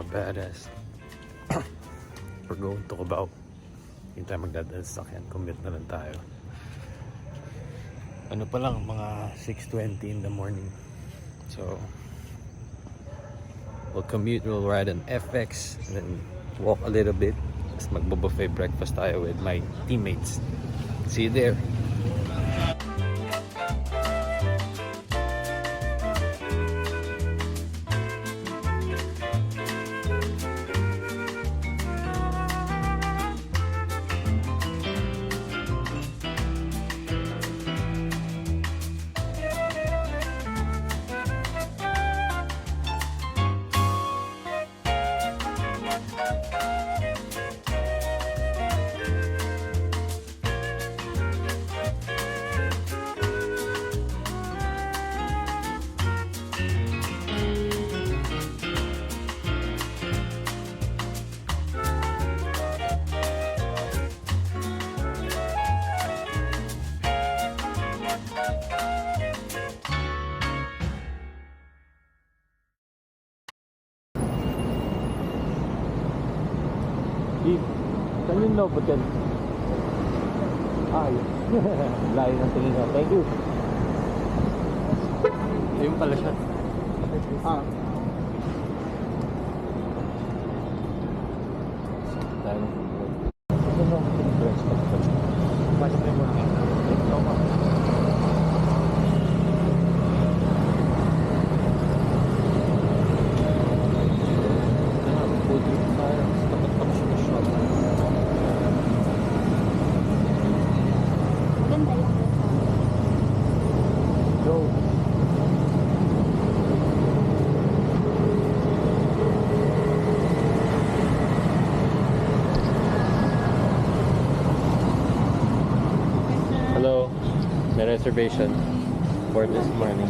badass. We're going to about. Hindi tayo magdadaan sa sakyan. Commute na lang tayo. Ano pa lang, mga 6:20 in the morning. So, we'll commute, we'll ride an FX, and then walk a little bit. Tapos magbo-buffet breakfast tayo with my teammates. See you there. Saan yung Novotel? Ah, yun. Layo ng tingin ko. Thank you. Ayun pala siya. Ah. Tayo. Ito na ako pinag-dress. Pasok na mo. Ito ako. Hello, may reservation for this morning.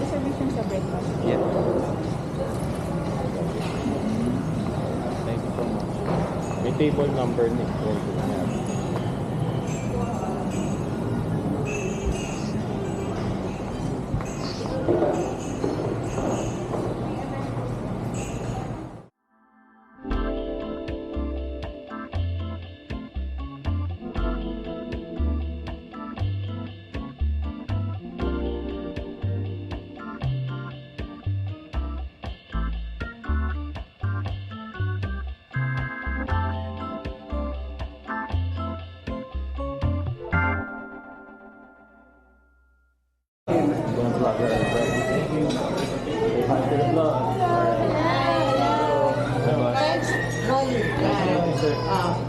Reservation sa breakfast? Yeah. Thank you so much. May table number ni.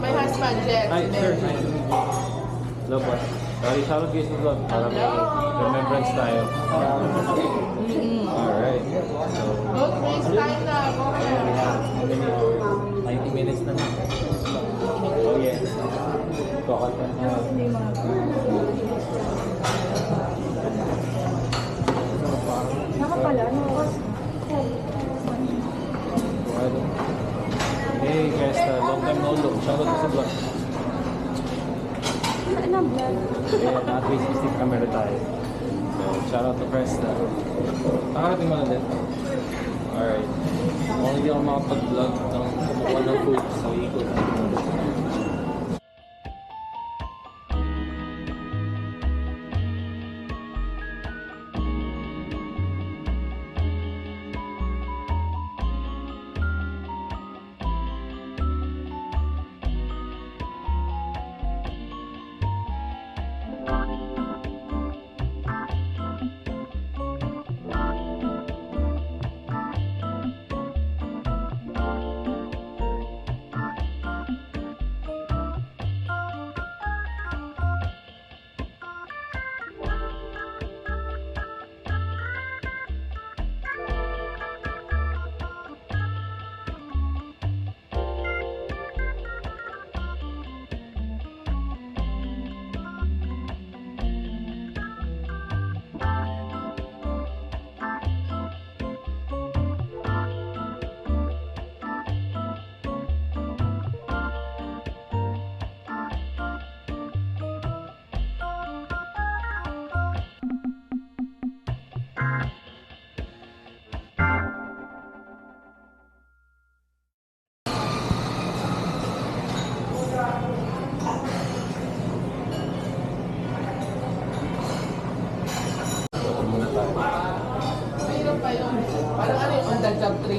My husband, Jack. Hi, sir. Hello, boss. Sorry, shoutout kayo sa vlog. Para may remembrance tayo. Alright. So, Don't waste time na. Go ahead. 90 minutes na. Oh, yes. Kokot na. Nakapala, no? Hey guys, long time no look. Shoutout ko sa vlog. Ano vlog? Yeah, na 360 camera tayo. So, shoutout to Cresta. Nakarating mo na din. Alright. Kung hindi ako makapag-vlog ng kumukuha ng food, so ikot.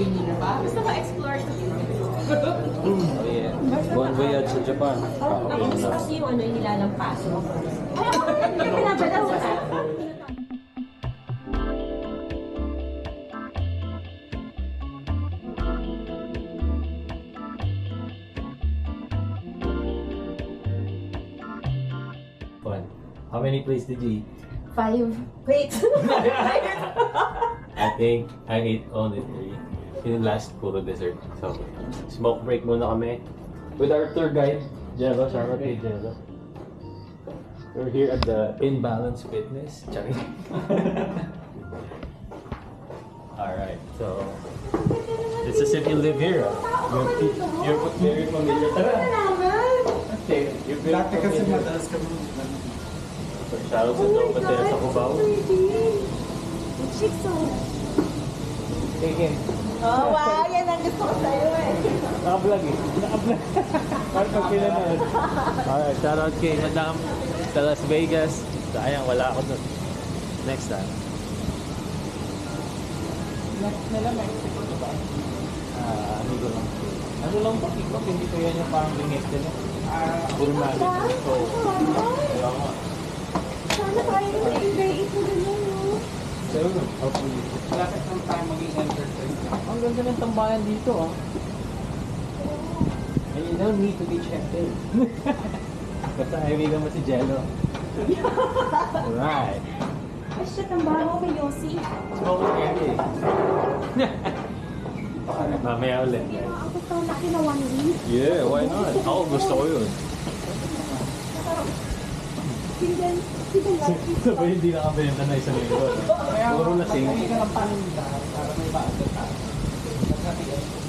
training pa. Gusto ko explore sa Oh yeah. One voyage sa Japan. Ako gusto kasi yung ano yung nilalampaso. Ay, wala ba daw? Fun. How many plates did you eat? 5. Wait. I think I ate only 3. Yung last, puro dessert. So, smoke break muna kami. With our tour guide, Jello. Shout out kay Jello. We're here at the Imbalance Fitness. Charing. Alright, so this is if you live here. You're very familiar. Tara! Okay, you're very Dati kasi familiar. madalas kami So, shout out sa Novotel sa Cubao. Chicks oh. Taken. Oh, wow. Yan ang gusto ko sa'yo eh. Naka-vlog eh. Naka-vlog. Parang pag pinanood. Alright, shout out kay Madam sa Las Vegas. Sayang, wala ako doon. Next time. next nila Mexico, diba? Ano ko lang. Ano lang ba? Kikot, hindi ko yan yung parang bingit nila. Puro magic. So, kaya nga. Sana tayo na-invite mo ganyan, no? So, hopefully. Lapit ng time maging entertained. Ang ganda ng tambayan dito ah. And you don't need to be checked in. Basta kaibigan mo si Jello. Alright. Ay, shit, ang baho kay Yossi. Smoke candy. Mamaya ulit. Ang gusto ko laki na 1 week. Yeah, why not? Ako gusto ko yun. Single life. Sabay hindi nakabenta na isang linggo. Kaya Puro lasing. patay ka ng paninda para may bago ka. Nagkatigas.